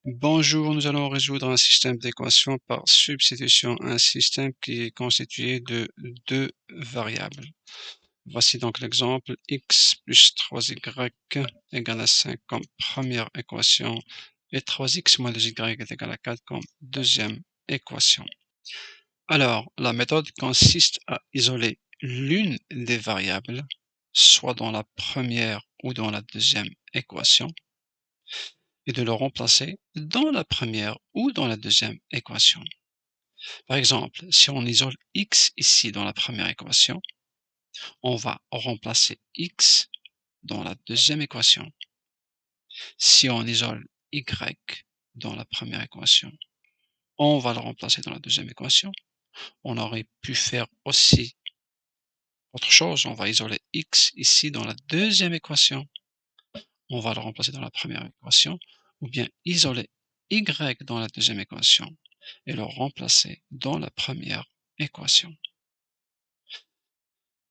Bonjour, nous allons résoudre un système d'équations par substitution, un système qui est constitué de deux variables. Voici donc l'exemple x plus 3y égale à 5 comme première équation et 3x moins 2y est égal à 4 comme deuxième équation. Alors, la méthode consiste à isoler l'une des variables, soit dans la première ou dans la deuxième équation, et de le remplacer dans la première ou dans la deuxième équation. Par exemple, si on isole x ici dans la première équation, on va remplacer x dans la deuxième équation. Si on isole y dans la première équation, on va le remplacer dans la deuxième équation. On aurait pu faire aussi autre chose, on va isoler x ici dans la deuxième équation, on va le remplacer dans la première équation, ou bien isoler y dans la deuxième équation et le remplacer dans la première équation.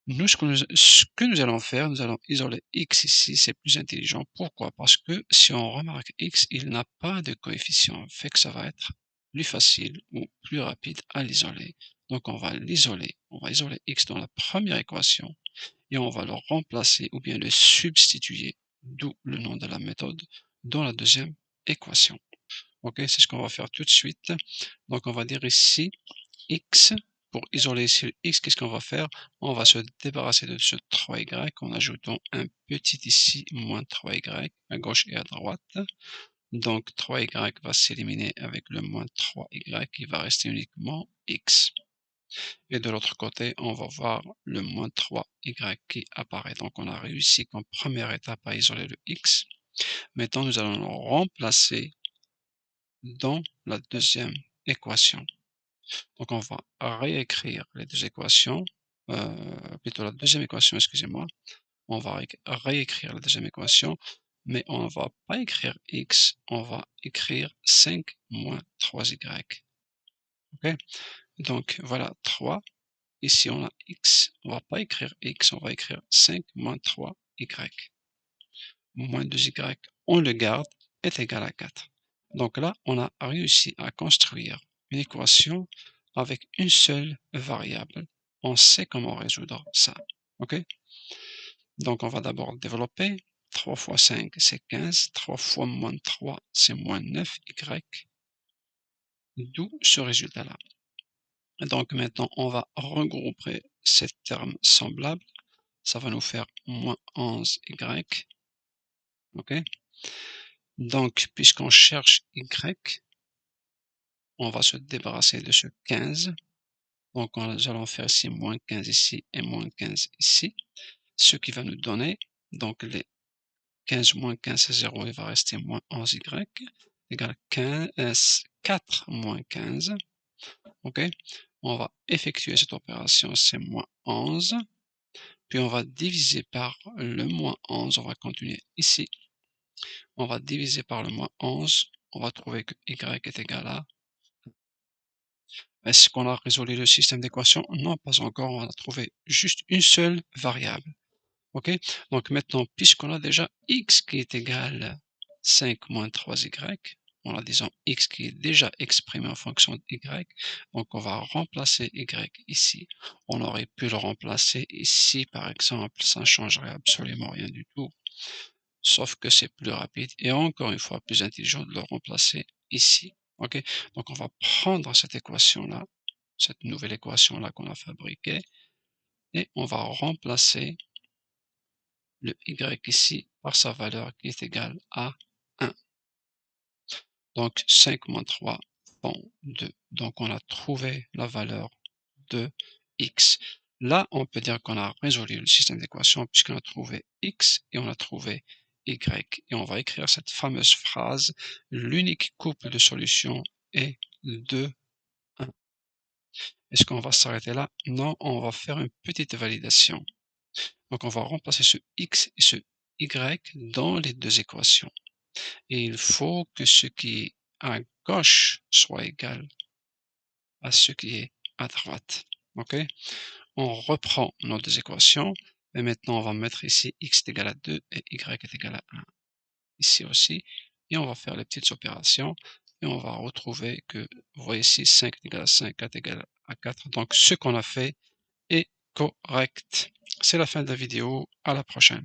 Nous, ce que nous allons faire, nous allons isoler x ici, c'est plus intelligent. Pourquoi? Parce que si on remarque x, il n'a pas de coefficient, fait que ça va être plus facile ou plus rapide à l'isoler. Donc on va l'isoler, on va isoler x dans la première équation et on va le remplacer ou bien le substituer, d'où le nom de la méthode, dans la deuxième équation. Ok, c'est ce qu'on va faire tout de suite. Donc on va dire ici x, pour isoler ici le x, qu'est-ce qu'on va faire? On va se débarrasser de ce 3y en ajoutant un petit ici, moins 3y, à gauche et à droite. Donc 3y va s'éliminer avec le moins 3y, il va rester uniquement x. Et de l'autre côté, on va voir le moins 3y qui apparaît. Donc on a réussi comme première étape à isoler le x. Maintenant, nous allons le remplacer dans la deuxième équation. Donc on va réécrire les deux équations, plutôt la deuxième équation, excusez-moi. On va réécrire la deuxième équation, mais on ne va pas écrire x, on va écrire 5 moins 3y. Ok? Donc voilà 3. Ici on a x, on ne va pas écrire x, on va écrire 5 moins 3y. Moins 2y, on le garde, est égal à 4. Donc là, on a réussi à construire une équation avec une seule variable. On sait comment résoudre ça. Ok? Donc on va d'abord développer. 3 fois 5, c'est 15. 3 fois moins 3, c'est moins 9y. D'où ce résultat-là. Donc maintenant, on va regrouper ces termes semblables. Ça va nous faire moins 11y. Ok? Donc, puisqu'on cherche y, on va se débarrasser de ce 15. Donc, nous allons faire ici moins 15 ici et moins 15 ici. Ce qui va nous donner, donc les 15 moins 15 c'est 0, il va rester moins 11y, égale 4 moins 15. Ok, on va effectuer cette opération, c'est moins 11. Puis on va diviser par le moins 11, on va continuer ici. On va diviser par le moins 11, on va trouver que y est égal à... Est-ce qu'on a résolu le système d'équations? Non, pas encore, on a trouvé juste une seule variable. Ok, donc maintenant, puisqu'on a déjà x qui est égal à 5 moins 3y, en disant x qui est déjà exprimé en fonction de y, donc on va remplacer y ici. On aurait pu le remplacer ici, par exemple, ça ne changerait absolument rien du tout, sauf que c'est plus rapide et encore une fois plus intelligent de le remplacer ici. Ok, donc on va prendre cette équation-là, cette nouvelle équation-là qu'on a fabriquée, et on va remplacer le y ici par sa valeur qui est égale à 1. Donc 5 moins 3 font 2. Donc on a trouvé la valeur de x. Là, on peut dire qu'on a résolu le système d'équations puisqu'on a trouvé x et on a trouvé y. Et on va écrire cette fameuse phrase, l'unique couple de solutions est 2, 1. Est-ce qu'on va s'arrêter là? Non, on va faire une petite validation. Donc on va remplacer ce x et ce y dans les deux équations. Et il faut que ce qui est à gauche soit égal à ce qui est à droite. Ok? On reprend nos deux équations. Et maintenant, on va mettre ici x est égal à 2 et y est égal à 1. Ici aussi. et on va faire les petites opérations et on va retrouver que, vous voyez ici 5 est égal à 5, 4 est égal à 4, donc ce qu'on a fait est correct. C'est la fin de la vidéo, à la prochaine.